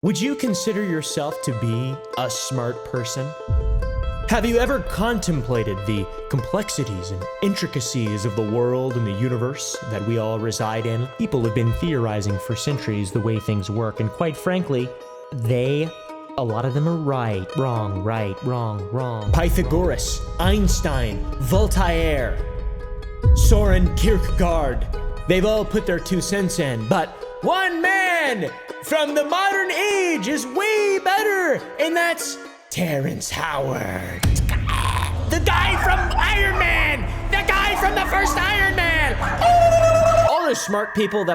Would you consider yourself to be a smart person? Have you ever contemplated the complexities and intricacies of the world and the universe that we all reside in? People have been theorizing for centuries the way things work, and quite frankly, a lot of them are right, wrong, wrong. Pythagoras, Einstein, Voltaire, Soren Kierkegaard, they've all put their 2 cents in, but one man from the modern age is way better, and that's Terrence Howard. The guy from Iron Man! The guy from the first Iron Man! All those smart people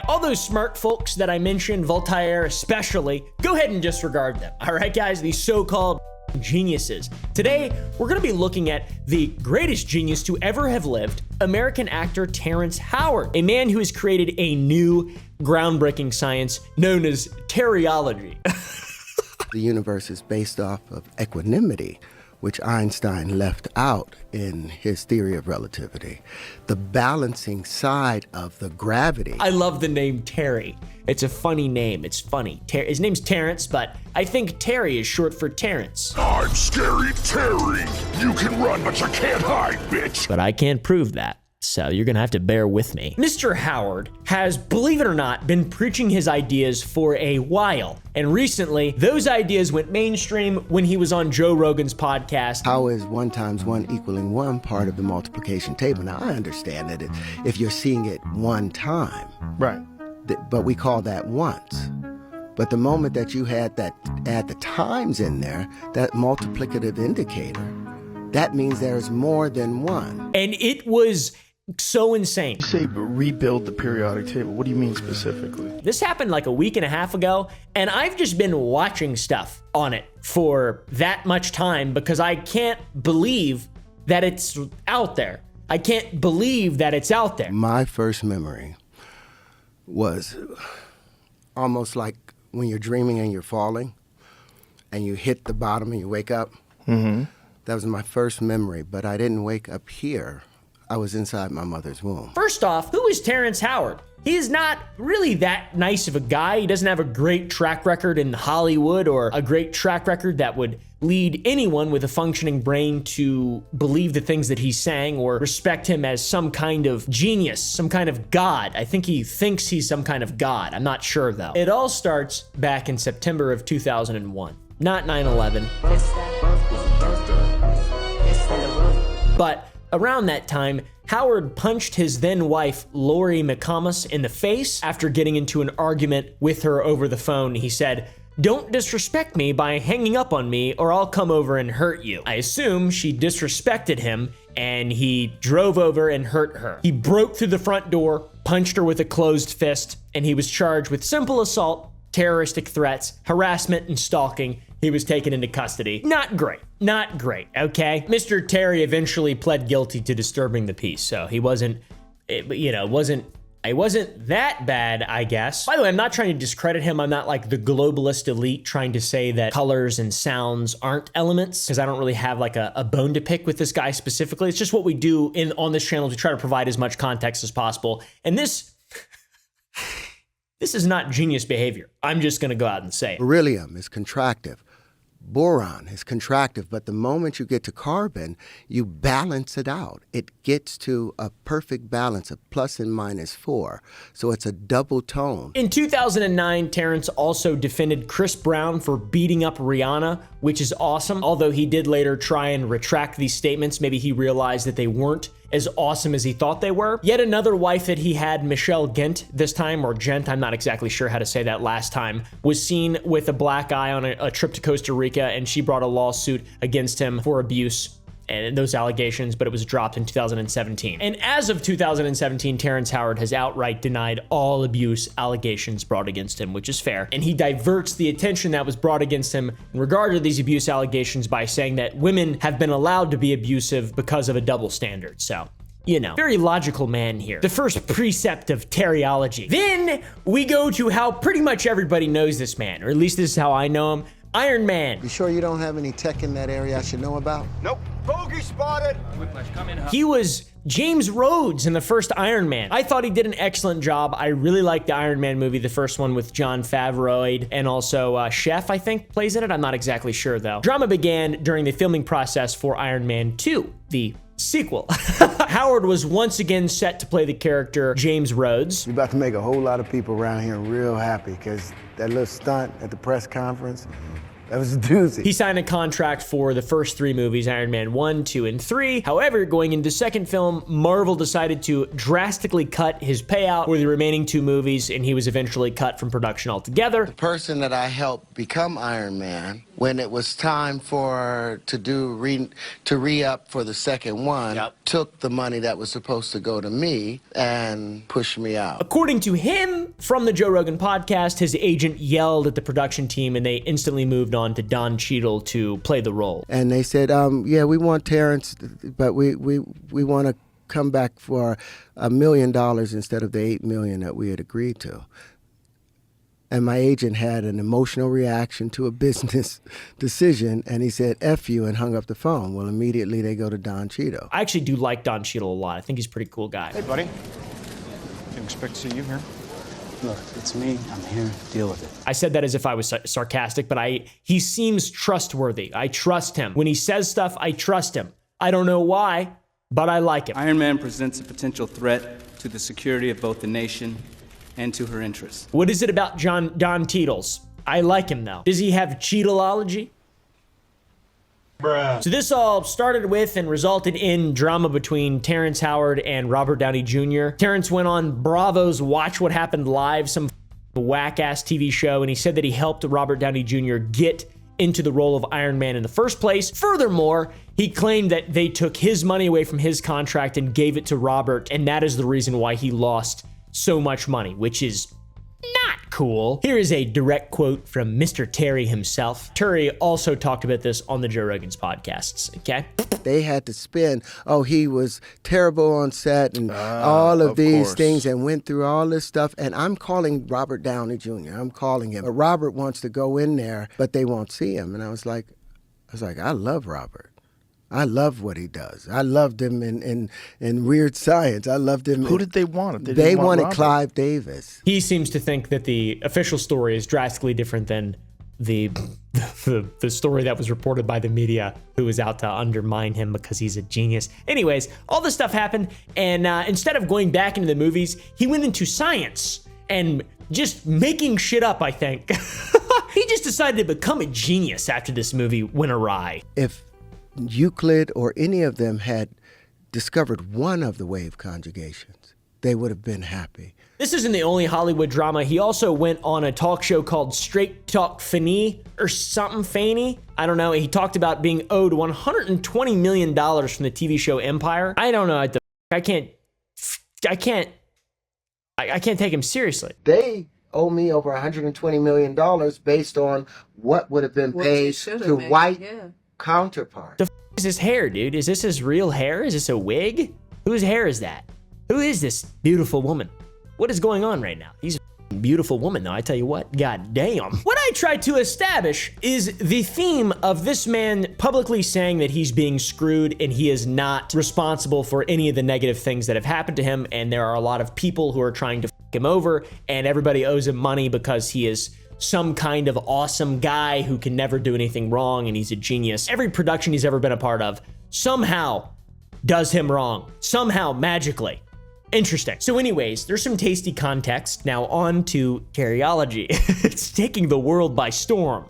all those smart folks that I mentioned, Voltaire especially, go ahead and disregard them. All right, guys, these so-called geniuses. Today, we're gonna be looking at the greatest genius to ever have lived, American actor Terrence Howard, a man who has created a new groundbreaking science known as teriology. The universe is based off of equanimity, which Einstein left out in his theory of relativity. The balancing side of the gravity. I love the name Terry. It's a funny name. It's funny. His name's Terrence, but I think Terry is short for Terrence. I'm Scary Terry. You can run, but you can't hide, bitch. But I can't prove that, so you're gonna have to bear with me. Mr. Howard has, believe it or not, been preaching his ideas for a while. And recently, those ideas went mainstream when he was on Joe Rogan's podcast. How is 1 × 1 = 1 part of the multiplication table? Now, I understand that if you're seeing it one time, Right. But we call that once. But the moment that you add the times in there, that multiplicative indicator, that means there's more than one. And it was so insane. You say rebuild the periodic table. What do you mean specifically? This happened like a week and a half ago, and I've just been watching stuff on it for that much time because I can't believe that it's out there. I can't believe that it's out there. My first memory was almost like when you're dreaming and you're falling and you hit the bottom and you wake up. Mm-hmm. That was my first memory, but I didn't wake up here. I was inside my mother's womb. First off, who is Terrence Howard? He is not really that nice of a guy. He doesn't have a great track record in Hollywood or a great track record that would lead anyone with a functioning brain to believe the things that he's saying or respect him as some kind of genius, some kind of god. I think he thinks he's some kind of god. I'm not sure though. It all starts back in September of 2001, not 9/11. But around that time, Howard punched his then wife, Lori McComas, in the face after getting into an argument with her over the phone. He said, "Don't disrespect me by hanging up on me or I'll come over and hurt you." I assume she disrespected him and he drove over and hurt her. He broke through the front door, punched her with a closed fist, and he was charged with simple assault, terroristic threats, harassment, and stalking. He was taken into custody. Not great, okay? Mr. Terry eventually pled guilty to disturbing the peace, so he wasn't that bad, I guess. By the way, I'm not trying to discredit him. I'm not like the globalist elite trying to say that colors and sounds aren't elements, because I don't really have like a bone to pick with this guy specifically. It's just what we do on this channel to try to provide as much context as possible. And this is not genius behavior. I'm just gonna go out and say it. Beryllium is contractive. Boron is contractive, but the moment you get to carbon, you balance it out. It gets to a perfect balance of plus and minus 4. So it's a double tone. In 2009, Terrence also defended Chris Brown for beating up Rihanna, which is awesome. Although he did later try and retract these statements. Maybe he realized that they weren't as awesome as he thought they were. Yet another wife that he had, Michelle Gent this time, or Gent, I'm not exactly sure how to say that last time, was seen with a black eye on a trip to Costa Rica, and she brought a lawsuit against him for abuse and those allegations, but it was dropped in 2017. And as of 2017, Terrence Howard has outright denied all abuse allegations brought against him, which is fair. And he diverts the attention that was brought against him in regard to these abuse allegations by saying that women have been allowed to be abusive because of a double standard. So, you know, very logical man here. The first precept of teriology. Then we go to how pretty much everybody knows this man, or at least this is how I know him. Iron Man. You sure you don't have any tech in that area I should know about? Nope. Bogey spotted! He was James Rhodes in the first Iron Man. I thought he did an excellent job. I really liked the Iron Man movie, the first one with Jon Favreau, and also Chef, I think, plays in it. I'm not exactly sure, though. Drama began during the filming process for Iron Man 2, the sequel. Howard was once again set to play the character James Rhodes. You're about to make a whole lot of people around here real happy, because that little stunt at the press conference, that was a doozy. He signed a contract for the first 3 movies, Iron Man 1, 2, and 3. However, going into the second film, Marvel decided to drastically cut his payout for the remaining 2 movies, and he was eventually cut from production altogether. The person that I helped become Iron Man, when it was time to re-up for the second one, took the money that was supposed to go to me and pushed me out. According to him, from the Joe Rogan podcast, his agent yelled at the production team and they instantly moved on to Don Cheadle to play the role. And they said, yeah, we want Terrence, but we want to come back for $1 million instead of the $8 million that we had agreed to. And my agent had an emotional reaction to a business decision, and he said, F you, and hung up the phone. Well, immediately they go to Don Cheadle. I actually do like Don Cheadle a lot. I think he's a pretty cool guy. Hey, buddy. Didn't expect to see you here. Look, it's me. I'm here to deal with it. I said that as if I was sarcastic, but he seems trustworthy. I trust him. When he says stuff, I trust him. I don't know why, but I like him. Iron Man presents a potential threat to the security of both the nation and to her interests. What is it about Don Cheadle's? I like him, though. Does he have Cheadleology? Bruh. So this all started with and resulted in drama between Terrence Howard and Robert Downey Jr. Terrence went on Bravo's Watch What Happened Live, some whack-ass TV show, and he said that he helped Robert Downey Jr. get into the role of Iron Man in the first place. Furthermore, he claimed that they took his money away from his contract and gave it to Robert, and that is the reason why he lost so much money, which is not cool. Here is a direct quote from Mr. Terry himself. Terry also talked about this on the Joe Rogan's podcasts, okay? They had to spin, he was terrible on set and all of these things, and went through all this stuff. And I'm calling Robert Downey Jr. I'm calling him. But Robert wants to go in there, but they won't see him. And I was like, I love Robert. I love what he does. I loved him in Weird Science. I loved him. Who did they want? They wanted Clive Davis. He seems to think that the official story is drastically different than the story that was reported by the media, who was out to undermine him because he's a genius. Anyways, all this stuff happened, and instead of going back into the movies, he went into science and just making shit up, I think. He just decided to become a genius after this movie went awry. If Euclid or any of them had discovered one of the wave conjugations, they would have been happy. This isn't the only Hollywood drama. He also went on a talk show called Straight Talk Fanny or something Fanny. I don't know. He talked about being owed $120 million from the TV show Empire. I don't know. I can't take him seriously. They owe me over $120 million based on what would have been paid to white counterpart. The is his hair, dude? Is this his real hair? Is this a wig? Whose hair is that? Who is this beautiful woman? What is going on right now? He's a beautiful woman, though. I tell you what, god damn. What I tried to establish is the theme of this man publicly saying that he's being screwed and he is not responsible for any of the negative things that have happened to him, and there are a lot of people who are trying to fuck him over, and everybody owes him money because he is some kind of awesome guy who can never do anything wrong and he's a genius. Every production he's ever been a part of somehow does him wrong. Somehow, magically. Interesting. So anyways, there's some tasty context. Now on to Carryology. It's taking the world by storm.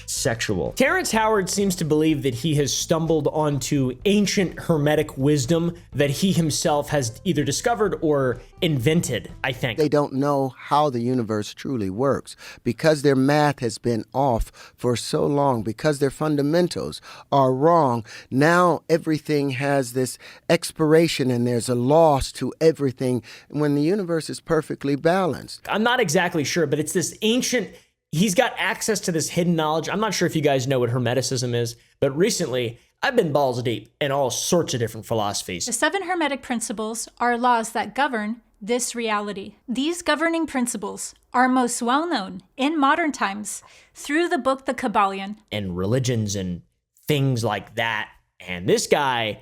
Sexual. Terrence Howard seems to believe that he has stumbled onto ancient hermetic wisdom that he himself has either discovered or invented, I think. They don't know how the universe truly works because their math has been off for so long, because their fundamentals are wrong. Now everything has this expiration and there's a loss to everything when the universe is perfectly balanced. I'm not exactly sure, but it's this ancient... He's got access to this hidden knowledge. I'm not sure if you guys know what Hermeticism is, but recently I've been balls deep in all sorts of different philosophies. The 7 Hermetic principles are laws that govern this reality. These governing principles are most well known in modern times through the book The Kabbalion. And religions and things like that And this guy,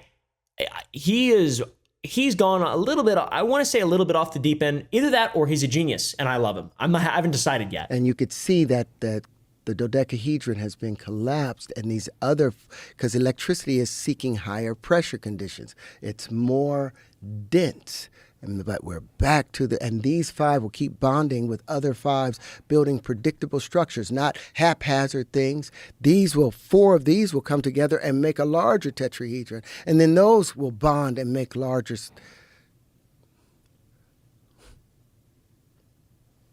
he's gone a little bit, I want to say a little bit off the deep end. Either that or he's a genius, and I love him. I haven't decided yet. And you could see that the dodecahedron has been collapsed, and these other, because electricity is seeking higher pressure conditions. It's more dense. But we're back to and these 5 will keep bonding with other 5s, building predictable structures, not haphazard things. 4 of these will come together and make a larger tetrahedron, and then those will bond and make larger.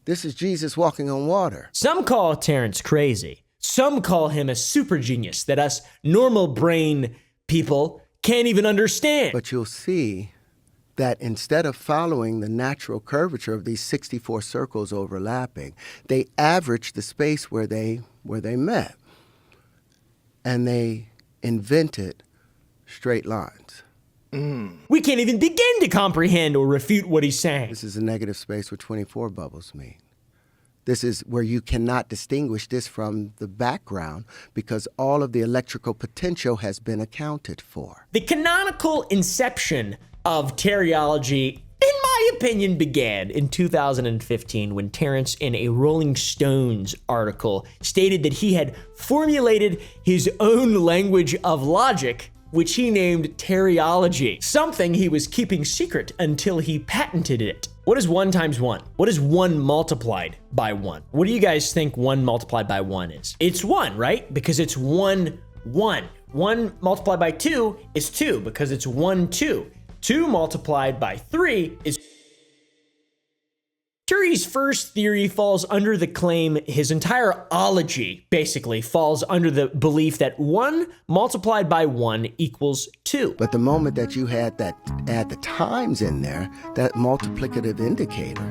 This is Jesus walking on water. Some call Terrence crazy. Some call him a super genius that us normal brain people can't even understand. But you'll see that instead of following the natural curvature of these 64 circles overlapping, they averaged the space where they met. And they invented straight lines. We can't even begin to comprehend or refute what he's saying. This is a negative space where 24 bubbles meet. This is where you cannot distinguish this from the background because all of the electrical potential has been accounted for. The canonical inception of Terryology, in my opinion, began in 2015 when Terrence, in a Rolling Stones article, stated that he had formulated his own language of logic, which he named Terryology, something he was keeping secret until he patented it. What is 1 times 1? What is 1 multiplied by 1? What do you guys think 1 multiplied by 1 is? It's 1, right? Because it's 1, 1. 1 multiplied by 2 is 2 because it's 1, 2. 2 multiplied by 3 is... Curry's first theory falls under the claim, his entire ology basically falls under the belief that 1 multiplied by 1 equals 2. But the moment that you add the times in there, that multiplicative indicator,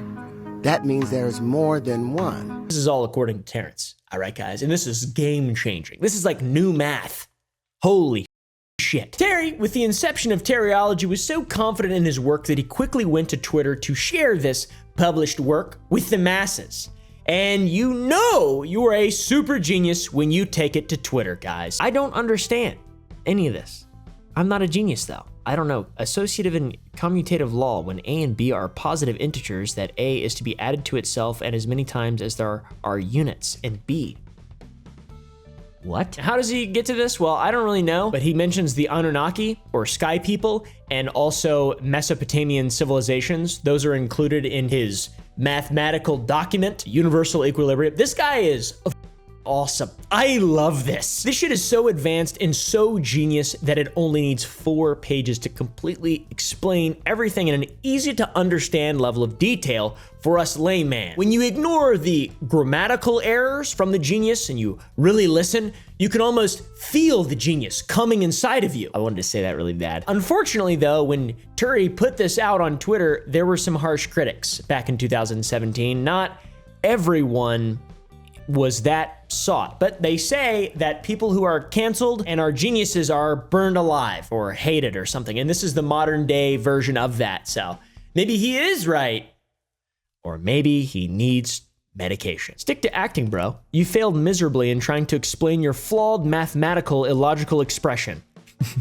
that means there's more than 1. This is all according to Terrence. All right, guys, and this is game changing. This is like new math. Holy shit. Terry, with the inception of Terryology, was so confident in his work that he quickly went to Twitter to share this published work with the masses. And you know you are a super genius when you take it to Twitter, guys. I don't understand any of this. I'm not a genius, though. I don't know. Associative and commutative law, when A and B are positive integers, that A is to be added to itself and as many times as there are units, and B. What? How does he get to this? Well, I don't really know, but he mentions the Anunnaki, or Sky People, and also Mesopotamian civilizations. Those are included in his mathematical document, Universal Equilibrium. This guy is awesome. I love this. This shit is so advanced and so genius that it only needs 4 pages to completely explain everything in an easy to understand level of detail for us layman. When you ignore the grammatical errors from the genius and you really listen, you can almost feel the genius coming inside of you. I wanted to say that really bad. Unfortunately though, when Turi put this out on Twitter, there were some harsh critics back in 2017. Not everyone was that sought, but they say that people who are canceled and are geniuses are burned alive or hated or something, and this is the modern day version of that. So maybe he is right, or maybe he needs medication. Stick to acting, bro. You failed miserably in trying to explain your flawed mathematical illogical expression.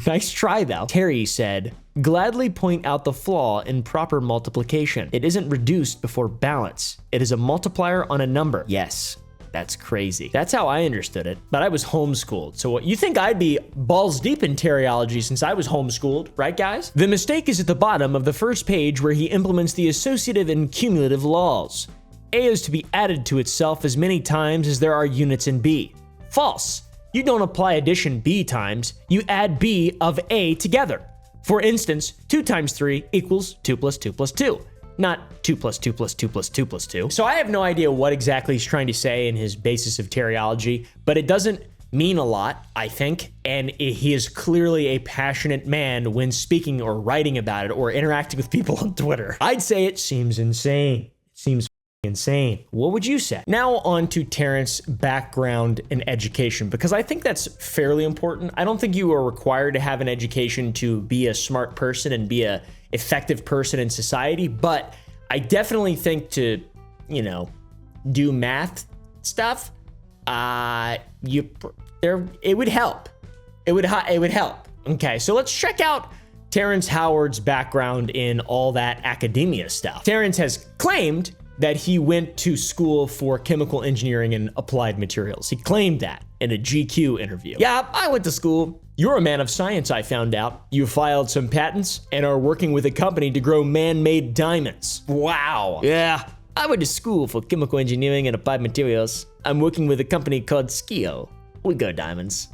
Nice try, though. Terry said, gladly point out the flaw in proper multiplication. It isn't reduced before balance. It is a multiplier on a number. Yes. That's crazy. That's how I understood it, but I was homeschooled. So what, you think I'd be balls deep in Terryology since I was homeschooled, right guys? The mistake is at the bottom of the first page where he implements the associative and cumulative laws. A is to be added to itself as many times as there are units in B. False. You don't apply addition B times, you add B of A together. For instance, 2 times 3 equals 2 plus 2 plus 2. Not 2 plus 2 plus 2 plus 2 plus 2. So I have no idea what exactly he's trying to say in his basis of Terryology, but it doesn't mean a lot, I think, and he is clearly a passionate man when speaking or writing about it or interacting with people on Twitter. I'd say it seems insane. It seems insane. What would you say? Now on to Terrence's background and education, because I think that's fairly important. I don't think you are required to have an education to be a smart person and be a effective person in society, but I definitely think to, you know, do math stuff, it would help. It would help. Okay, so let's check out Terrence Howard's background in all that academia stuff. Terrence has claimed that he went to school for chemical engineering and applied materials. He claimed that in a GQ interview. Yeah, I went to school. You're a man of science, I found out. You filed some patents and are working with a company to grow man-made diamonds. Wow. Yeah, I went to school for chemical engineering and applied materials. I'm working with a company called Skio. We grow diamonds.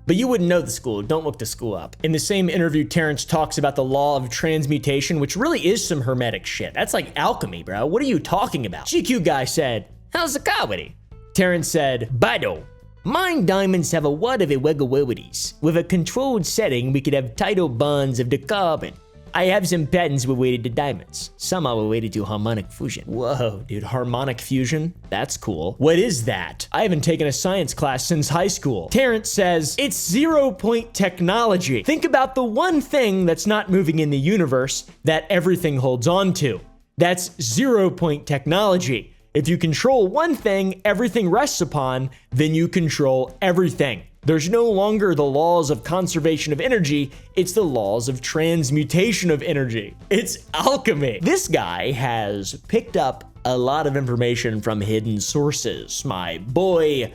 But you wouldn't know the school. Don't look the school up. In the same interview, Terrence talks about the law of transmutation, which really is some hermetic shit. That's like alchemy, bro. What are you talking about? GQ guy said, how's the comedy? Terrence said, Bado, mine diamonds have a lot of irregularities. With a controlled setting, we could have tidal bonds of the carbon. I have some patents related to diamonds. Some are related to harmonic fusion. Whoa, dude, harmonic fusion? That's cool. What is that? I haven't taken a science class since high school. Terrence says, it's 0-point technology. Think about the one thing that's not moving in the universe that everything holds on to. That's 0-point technology. If you control one thing everything rests upon, then you control everything. There's no longer the laws of conservation of energy, it's the laws of transmutation of energy. It's alchemy. This guy has picked up a lot of information from hidden sources. My boy,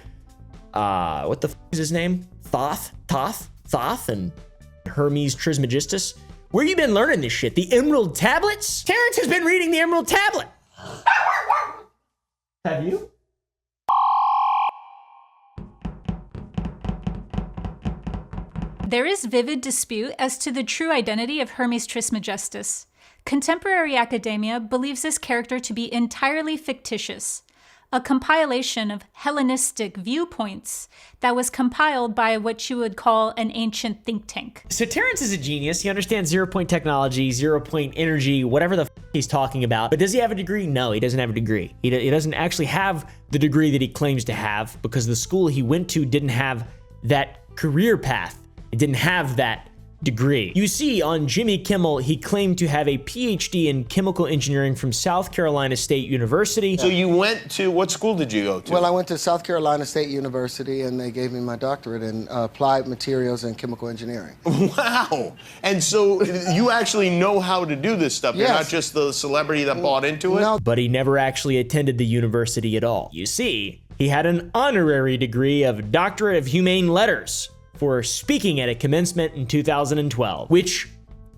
what the f is his name? Thoth, and Hermes Trismegistus. Where you been learning this shit? The Emerald Tablets? Terrence has been reading the Emerald Tablet. Have you? There is vivid dispute as to the true identity of Hermes Trismegistus. Contemporary academia believes this character to be entirely fictitious, a compilation of Hellenistic viewpoints that was compiled by what you would call an ancient think tank. So Terrence is a genius. He understands 0-point technology, 0-point energy, whatever the f he's talking about. But does he have a degree? No, he doesn't have a degree. He doesn't actually have the degree that he claims to have because the school he went to didn't have that career path. It didn't have that degree. You see, on Jimmy Kimmel, he claimed to have a PhD in chemical engineering from South Carolina State University. So you went to, what school did you go to? Well, I went to South Carolina State University, and they gave me my doctorate in applied materials and chemical engineering. Wow. And so you actually know how to do this stuff. You're not just the celebrity that bought into it? No. But he never actually attended the university at all. You see, he had an honorary degree of Doctorate of Humane Letters for speaking at a commencement in 2012, which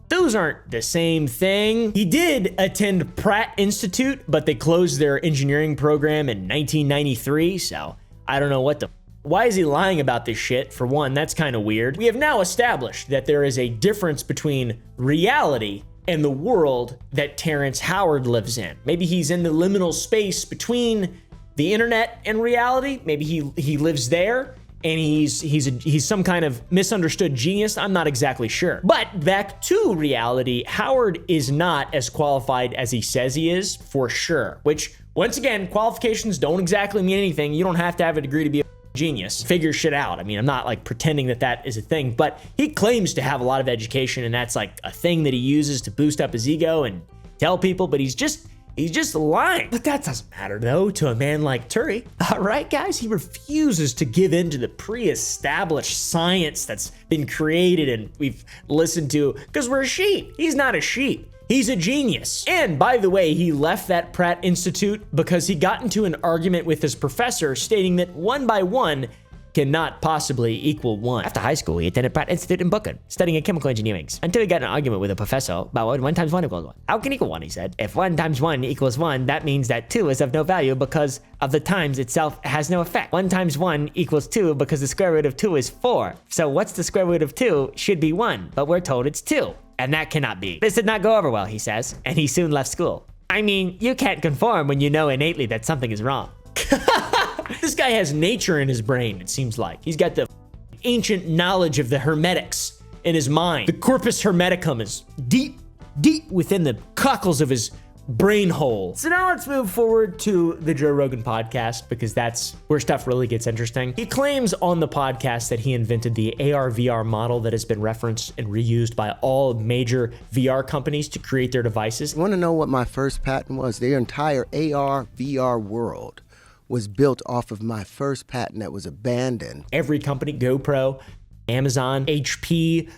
those aren't the same thing. He did attend Pratt Institute, but they closed their engineering program in 1993, so I don't know what the why is he lying about this shit? For one, that's kind of weird. We have now established that there is a difference between reality and the world that Terrence Howard lives in. Maybe he's in the liminal space between the internet and reality. Maybe he lives there. And he's some kind of misunderstood genius. I'm not exactly sure. But back to reality, Howard is not as qualified as he says he is, for sure. Which, once again, qualifications don't exactly mean anything. You don't have to have a degree to be a genius. Figure shit out. I mean, I'm not like pretending that that is a thing, but he claims to have a lot of education, and that's like a thing that he uses to boost up his ego and tell people, but he's just lying. But that doesn't matter, though, to a man like Turi. All right, guys? He refuses to give in to the pre-established science that's been created and we've listened to because we're a sheep. He's not a sheep. He's a genius. And by the way, he left that Pratt Institute because he got into an argument with his professor stating that 1 by 1 cannot possibly equal 1. After high school, he attended Pratt Institute in Brooklyn, studying chemical engineering, until he got in an argument with a professor about what 1 times 1 equals 1. How can equal 1, he said. If 1 times 1 equals 1, that means that 2 is of no value because of the times itself has no effect. 1 times 1 equals 2 because the square root of 2 is 4. So what's the square root of 2 should be 1, but we're told it's 2. And that cannot be. This did not go over well, he says, and he soon left school. I mean, you can't conform when you know innately that something is wrong. This guy has nature in his brain, it seems like. He's got the ancient knowledge of the Hermetics in his mind. The corpus hermeticum is deep within the cockles of his brain hole. So now let's move forward to the Joe Rogan podcast because that's where stuff really gets interesting. He claims on the podcast that he invented the AR/VR model that has been referenced and reused by all major VR companies to create their devices. You want to know what my first patent was? The entire AR/VR world was built off of my first patent that was abandoned. Every company, GoPro, Amazon, HP,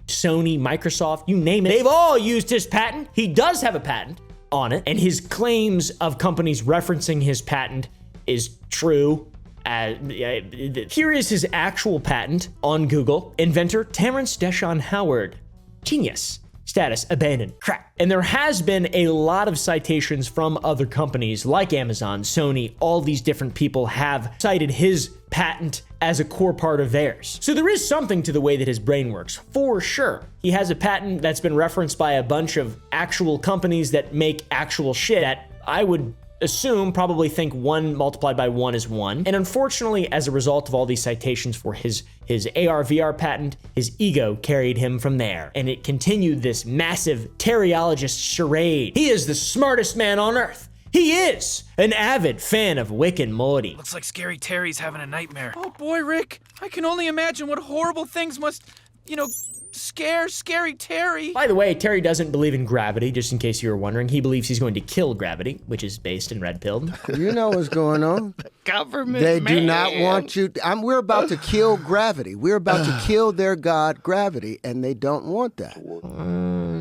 Sony, Microsoft, you name it. They've all used his patent. He does have a patent on it, and his claims of companies referencing his patent is true. Here is his actual patent on Google. Inventor Terrence Deshawn Howard. Genius. Status abandoned. Crap. And there has been a lot of citations from other companies like Amazon, Sony, all these different people have cited his patent as a core part of theirs. So there is something to the way that his brain works, for sure. He has a patent that's been referenced by a bunch of actual companies that make actual shit that I would assume probably think 1 multiplied by 1 is 1. And unfortunately, as a result of all these citations for his AR/VR patent, his ego carried him from there. And it continued this massive teriologist charade. He is the smartest man on earth. He is an avid fan of Rick and Morty. Looks like Scary Terry's having a nightmare. Oh boy, Rick, I can only imagine what horrible things must, scare Scary Terry. By the way, Terry doesn't believe in gravity, just in case you were wondering. He believes he's going to kill gravity, which is based in Red Pill. You know what's going on. Government They man. do not want you. We're about to kill gravity. We're about to kill their god, gravity, and they don't want that.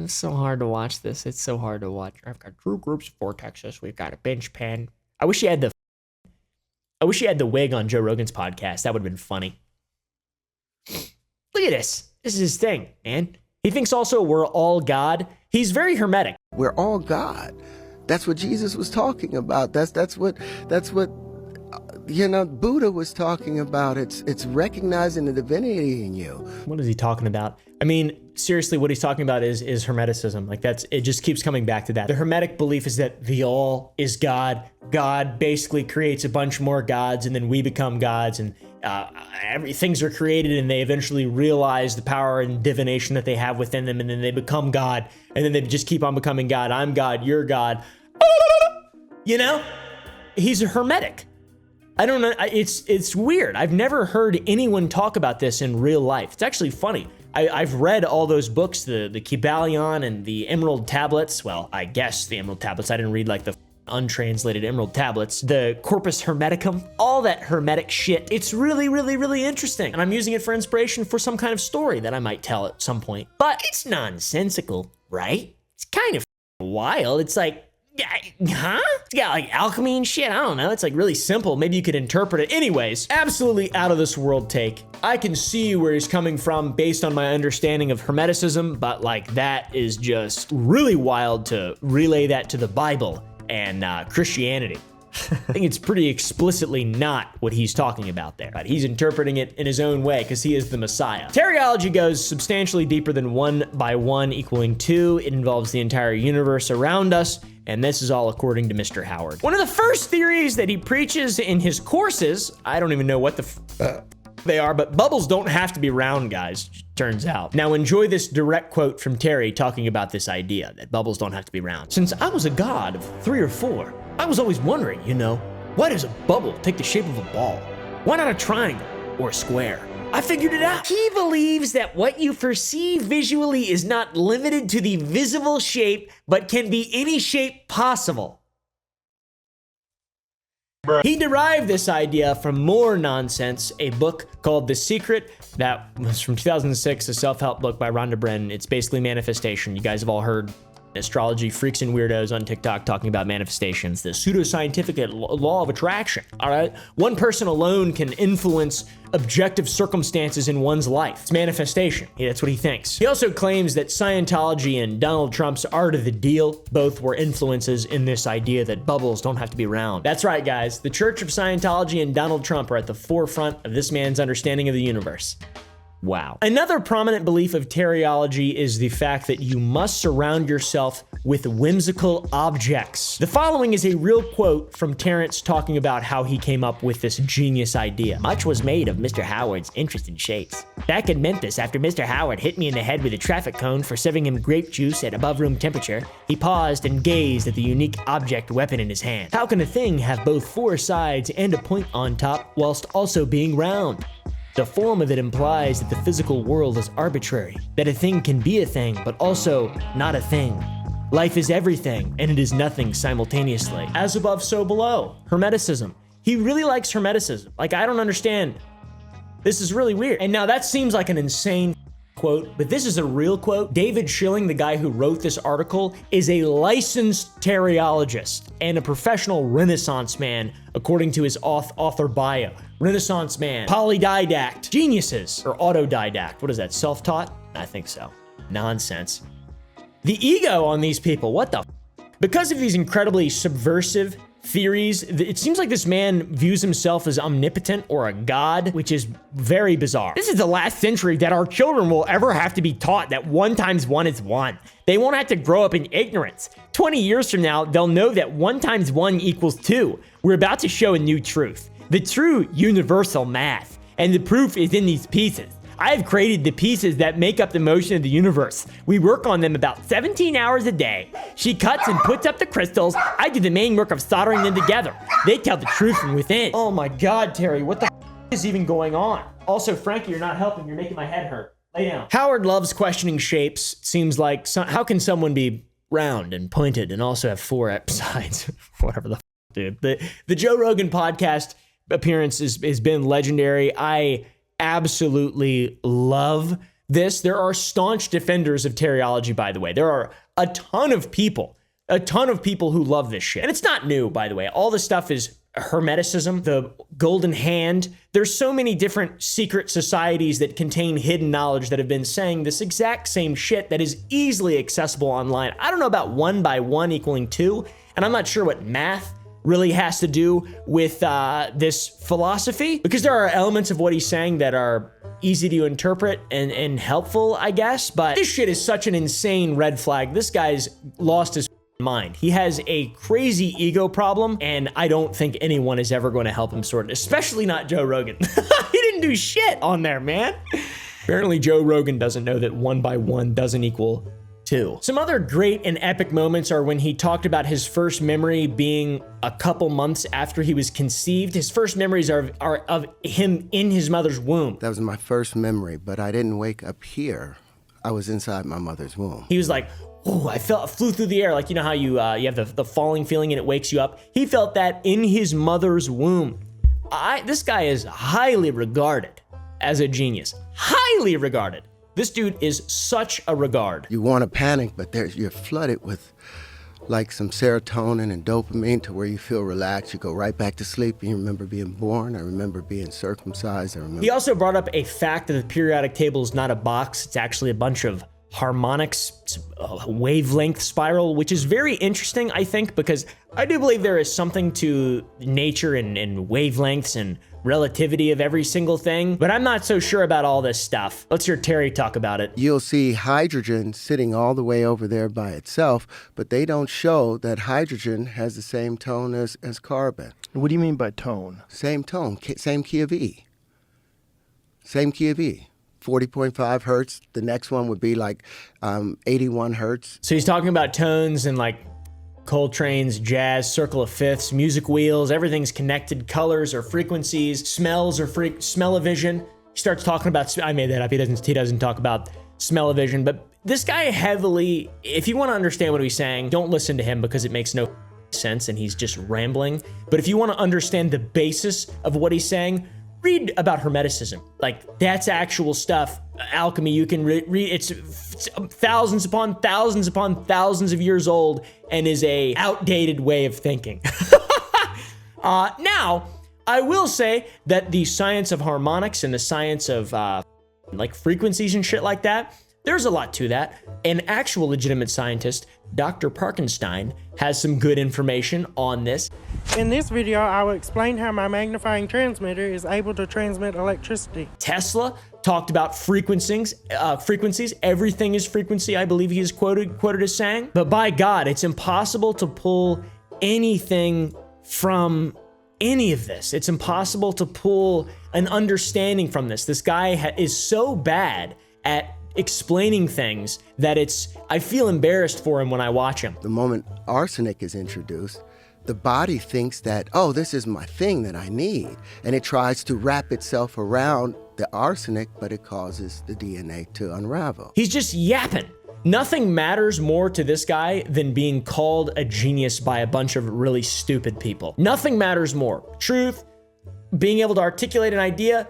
It's so hard to watch this. It's so hard to watch. I've got True Groups Vortexes. We've got a bench pen. I wish he had the wig on Joe Rogan's podcast. That would have been funny. Look at this. This is his thing, man. He thinks also we're all God. He's very hermetic. We're all God. That's what Jesus was talking about. That's what Buddha was talking about. It's recognizing the divinity in you. What is he talking about? I mean, seriously, what he's talking about is Hermeticism. Like it just keeps coming back to that. The Hermetic belief is that the all is God. God basically creates a bunch more gods, and then we become gods, and things are created, and they eventually realize the power and divination that they have within them, and then they become God, and then they just keep on becoming God. I'm God, you're God. He's a Hermetic. I don't know. It's weird. I've never heard anyone talk about this in real life. It's actually funny. I've read all those books, the Kybalion and the Emerald Tablets. Well, I guess the Emerald Tablets. I didn't read like the untranslated Emerald Tablets, the Corpus Hermeticum, all that Hermetic shit. It's really, really, really interesting. And I'm using it for inspiration for some kind of story that I might tell at some point. But it's nonsensical, right? It's kind of wild. It's like, huh? It's got like alchemy and shit. I don't know. It's like really simple. Maybe you could interpret it. Anyways, absolutely out of this world take. I can see where he's coming from based on my understanding of Hermeticism, but like that is just really wild to relay that to the Bible and Christianity. I think it's pretty explicitly not what he's talking about there, but he's interpreting it in his own way because he is the Messiah. Teriology goes substantially deeper than 1 by 1 equaling 2. It involves the entire universe around us, and this is all according to Mr. Howard. One of the first theories that he preaches in his courses, I don't even know what they are, but bubbles don't have to be round, guys, turns out. Now enjoy this direct quote from Terry talking about this idea that bubbles don't have to be round. Since I was a god of 3 or 4, I was always wondering, why does a bubble take the shape of a ball? Why not a triangle or a square? I figured it out. He believes that what you perceive visually is not limited to the visible shape, but can be any shape possible. He derived this idea from More Nonsense, a book called The Secret that was from 2006, a self-help book by Rhonda Brennan. It's basically manifestation. You guys have all heard astrology freaks and weirdos on TikTok talking about manifestations, the pseudoscientific law of attraction. All right, one person alone can influence objective circumstances in one's life. It's manifestation. Yeah, that's what he thinks. He also claims that Scientology and Donald Trump's Art of the Deal both were influences in this idea that bubbles don't have to be round. That's right, guys. The Church of Scientology and Donald Trump are at the forefront of this man's understanding of the universe. Wow. Another prominent belief of teriology is the fact that you must surround yourself with whimsical objects. The following is a real quote from Terrence talking about how he came up with this genius idea. Much was made of Mr. Howard's interest in shapes. Back in Memphis, after Mr. Howard hit me in the head with a traffic cone for serving him grape juice at above room temperature, he paused and gazed at the unique object weapon in his hand. How can a thing have both 4 sides and a point on top whilst also being round? The form of it implies that the physical world is arbitrary, that a thing can be a thing, but also not a thing. Life is everything, and it is nothing simultaneously. As above, so below. Hermeticism. He really likes Hermeticism. Like, I don't understand. This is really weird. And now that seems like an insane quote, but this is a real quote. David Schilling, the guy who wrote this article, is a licensed teriologist and a professional Renaissance man, according to his author bio. Renaissance man, polydidact, geniuses, or autodidact. What is that, self-taught? I think so. Nonsense. The ego on these people, what the f? Because of these incredibly subversive theories, it seems like this man views himself as omnipotent or a god, which is very bizarre. This is the last century that our children will ever have to be taught that 1 times 1 is 1. They won't have to grow up in ignorance. 20 years from now, they'll know that 1 times 1 equals 2. We're about to show a new truth, the true universal math, and the proof is in these pieces. I have created the pieces that make up the motion of the universe. We work on them about 17 hours a day. She cuts and puts up the crystals. I do the main work of soldering them together. They tell the truth from within. Oh my God, Terry, what the f is even going on? Also, Frankie, you're not helping. You're making my head hurt. Lay down. Howard loves questioning shapes. Seems like, how can someone be round and pointed and also have 4 sides? Whatever the f, dude. The Joe Rogan podcast appearance has been legendary. I absolutely love this. There are staunch defenders of teriology, by the way. There are a ton of people who love this shit. And it's not new, by the way. All this stuff is Hermeticism, the Golden Hand. There's so many different secret societies that contain hidden knowledge that have been saying this exact same shit that is easily accessible online. I don't know about 1 by 1 equaling 2, and I'm not sure what math really has to do with this philosophy, because there are elements of what he's saying that are easy to interpret and helpful, I guess, but this shit is such an insane red flag. This guy's lost his mind. He has a crazy ego problem, and I don't think anyone is ever going to help him sort it, especially not Joe Rogan. He didn't do shit on there, man. Apparently Joe Rogan doesn't know that 1 by 1 doesn't equal 2. Some other great and epic moments are when he talked about his first memory being a couple months after he was conceived. His first memories are of him in his mother's womb. That was my first memory, but I didn't wake up here. I was inside my mother's womb. He was like, oh, I flew through the air. Like, you know how you have the falling feeling and it wakes you up? He felt that in his mother's womb. This guy is highly regarded as a genius. Highly regarded. This dude is such a regard. You want to panic, but you're flooded with like some serotonin and dopamine to where you feel relaxed. You go right back to sleep. You remember being born. I remember being circumcised. He also brought up a fact that the periodic table is not a box. It's actually a bunch of harmonics, wavelength spiral, which is very interesting, I think, because I do believe there is something to nature and wavelengths and relativity of every single thing, but I'm not so sure about all this stuff. Let's hear Terry talk about it. You'll see hydrogen sitting all the way over there by itself, but they don't show that hydrogen has the same tone as carbon. What do you mean by tone? Same tone, same key of E. Same key of E. 40.5 hertz. The next one would be like 81 hertz. So he's talking about tones and like Coltrane's jazz, circle of fifths, music wheels, everything's connected, colors or frequencies, smells or smell-o-vision. He starts talking about, I made that up, he doesn't talk about smell-o-vision, but this guy heavily, if you want to understand what he's saying, don't listen to him because it makes no sense and he's just rambling. But if you want to understand the basis of what he's saying, read about Hermeticism. Like, that's actual stuff. Alchemy, you can read. It's thousands upon thousands upon thousands of years old and is a outdated way of thinking. Now, I will say that the science of harmonics and the science of like frequencies and shit like that, there's a lot to that. An actual legitimate scientist, Dr. Parkenstein, has some good information on this. In this video, I will explain how my magnifying transmitter is able to transmit electricity. Tesla talked about frequencies. Everything is frequency, I believe he is quoted as saying. But by God, it's impossible to pull anything from any of this. It's impossible to pull an understanding from this. This guy is so bad at explaining things that I feel embarrassed for him when I watch him. The moment arsenic is introduced, the body thinks that, oh, this is my thing that I need. And it tries to wrap itself around the arsenic, but it causes the DNA to unravel. He's just yapping. Nothing matters more to this guy than being called a genius by a bunch of really stupid people. Nothing matters more. Truth, being able to articulate an idea,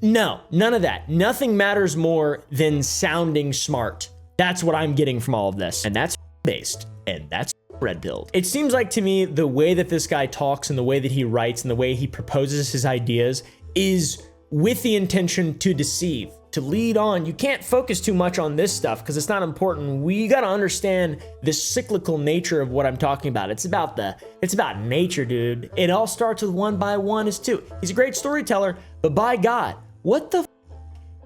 No, none of that. Nothing matters more than sounding smart. That's what I'm getting from all of this. And that's based. And that's red pilled. It seems like to me the way that this guy talks and the way that he writes and the way he proposes his ideas is with the intention to deceive, to lead on. You can't focus too much on this stuff because it's not important. We got to understand the cyclical nature of what I'm talking about. It's about nature, dude. It all starts with 1 by 1 is 2. He's a great storyteller, but by God, what the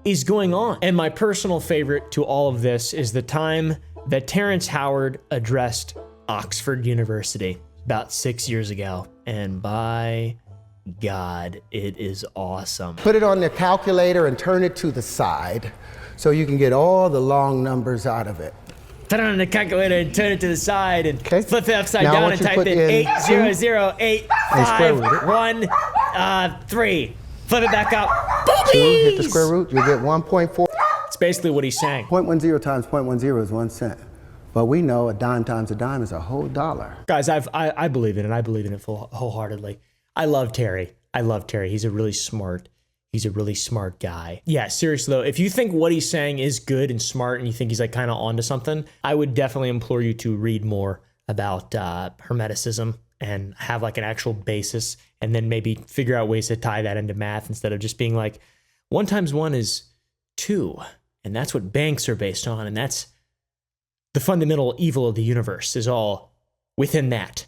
is going on? And my personal favorite to all of this is the time that Terrence Howard addressed Oxford University about 6 years ago. And by God, it is awesome. Put it on the calculator and turn it to the side so you can get all the long numbers out of it. Put it on the calculator and turn it to the side and flip it upside Now I down want and you to type put in in 8008513. Flip it back up. 2, hit the square root, you'll get 1.4. It's basically what he's saying. 0.10 times 0.10 is 1 cent. But we know a dime times a dime is a whole dollar. Guys, I believe in it. I believe in it wholeheartedly. I love Terry. He's a really smart guy. Yeah, seriously though, if you think what he's saying is good and smart and you think he's like kind of onto something, I would definitely implore you to read more about Hermeticism and have like an actual basis and then maybe figure out ways to tie that into math instead of just being like 1 times 1 is 2. And that's what banks are based on. And that's the fundamental evil of the universe is all within that.